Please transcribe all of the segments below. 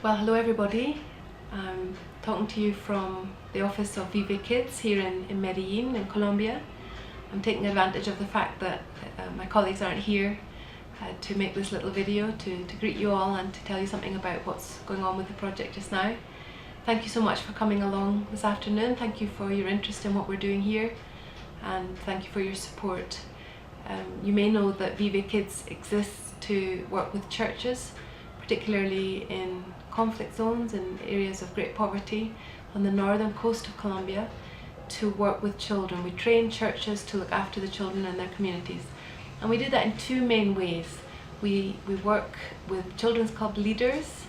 Well, hello everybody. I'm talking to you from the office of Vive Kids here in Medellin in Colombia. I'm taking advantage of the fact that my colleagues aren't here to make this little video to greet you all and to tell you something about what's going on with the project just now. Thank you so much for coming along this afternoon. Thank you for your interest in what we're doing here, and thank you for your support. You may know that Vive Kids exists to work with churches, particularly in conflict zones and areas of great poverty on the northern coast of Colombia, to work with children. We train churches to look after the children in their communities, and we do that in two main ways. We work with children's club leaders,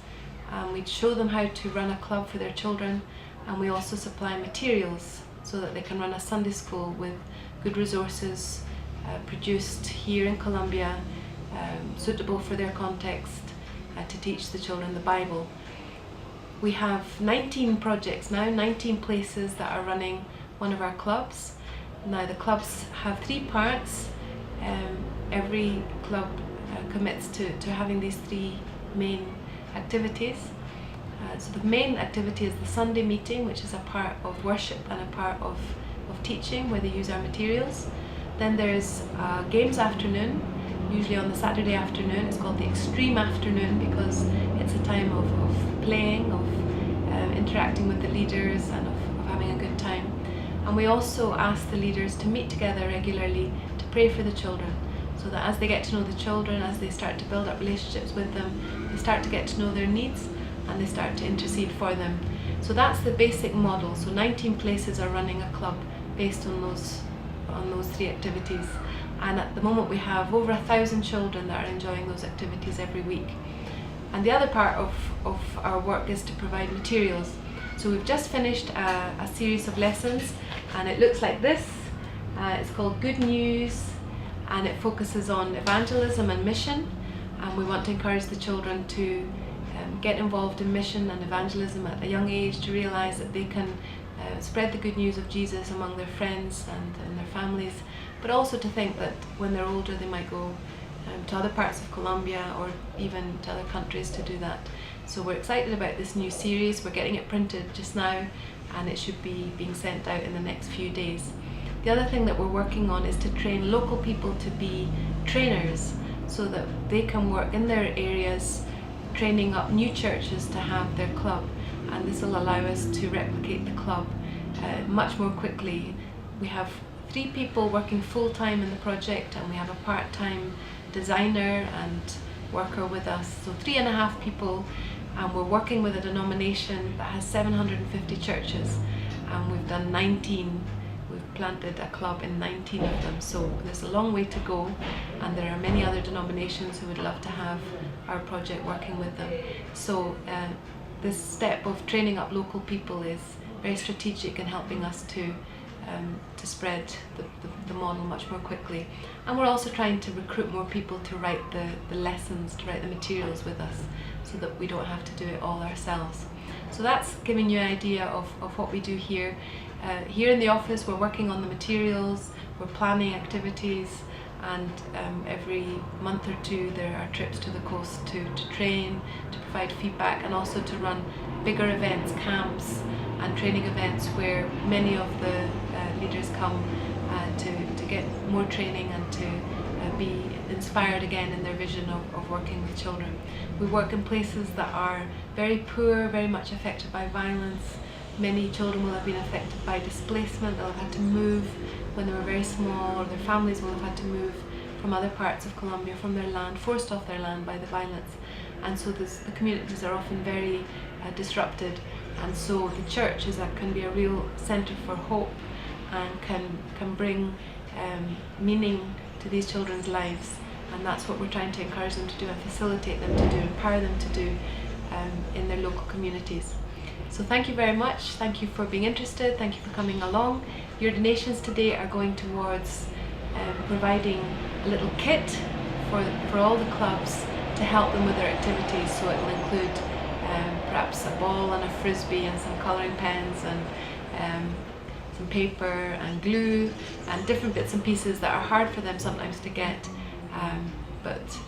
and we show them how to run a club for their children, and we also supply materials so that they can run a Sunday school with good resources produced here in Colombia, suitable for their context, to teach the children the Bible. We have 19 projects now, 19 places that are running one of our clubs. Now the clubs have three parts. Every club commits to having these three main activities. So the main activity is the Sunday meeting, which is a part of worship and a part of teaching, where they use our materials. Then there's a games afternoon, usually on the Saturday afternoon. It's called the Extreme Afternoon because it's a time of playing, of interacting with the leaders, and of having a good time. And we also ask the leaders to meet together regularly to pray for the children, so that as they get to know the children, as they start to build up relationships with them, they start to get to know their needs and they start to intercede for them. So that's the basic model. So 19 places are running a club based on those three activities. And at the moment we have over 1,000 children that are enjoying those activities every week. And the other part of our work is to provide materials. So we've just finished a series of lessons, and it looks like this. It's called Good News, and it focuses on evangelism and mission. And we want to encourage the children to get involved in mission and evangelism at a young age, to realise that they can spread the good news of Jesus among their friends and their families, but also to think that when they're older they might go to other parts of Colombia or even to other countries to do that. So we're excited about this new series. We're getting it printed just now, and it should be being sent out in the next few days. The other thing that we're working on is to train local people to be trainers, so that they can work in their areas training up new churches to have their club, and this will allow us to replicate the club much more quickly. We have 3 people working full-time in the project, and we have a part-time designer and worker with us, so 3.5 people, and we're working with a denomination that has 750 churches, and we've done 19. We've planted a club in 19 of them, so there's a long way to go, and there are many other denominations who would love to have our project working with them. So this step of training up local people is very strategic in helping us to spread the model much more quickly. And we're also trying to recruit more people to write the lessons, to write the materials with us, so that we don't have to do it all ourselves. So that's giving you an idea of what we do here. Here in the office we're working on the materials, we're planning activities, and every month or two there are trips to the coast to train, to provide feedback, and also to run bigger events, camps and training events where many of the leaders come to get more training and to be inspired again in their vision of working with children. We work in places that are very poor, very much affected by violence. Many children will have been affected by displacement. They'll have had to move when they were very small, or their families will have had to move from other parts of Colombia, from their land, forced off their land by the violence. And so the communities are often very disrupted, and so the church can be a real centre for hope, and can bring meaning to these children's lives. And that's what we're trying to encourage them to do and facilitate them to do, empower them to do in their local communities. So thank you very much. Thank you for being interested. Thank you for coming along. Your donations today are going towards providing a little kit for all the clubs to help them with their activities. So it will include perhaps a ball and a frisbee and some colouring pens and some paper and glue and different bits and pieces that are hard for them sometimes to get, but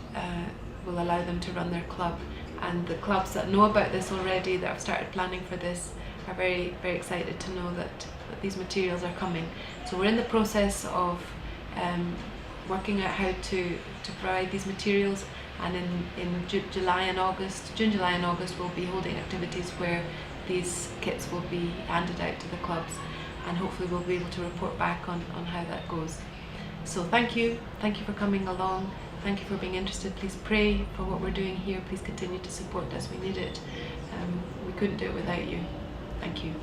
will allow them to run their club. and the clubs that know about this already, that have started planning for this, are very, very excited to know that these materials are coming. So we're in the process of working out how to provide these materials, and in June, July and August we'll be holding activities where these kits will be handed out to the clubs, and hopefully we'll be able to report back on how that goes. So thank you for coming along, thank you for being interested. Please pray for what we're doing here, please continue to support us, we need it. We couldn't do it without you. Thank you.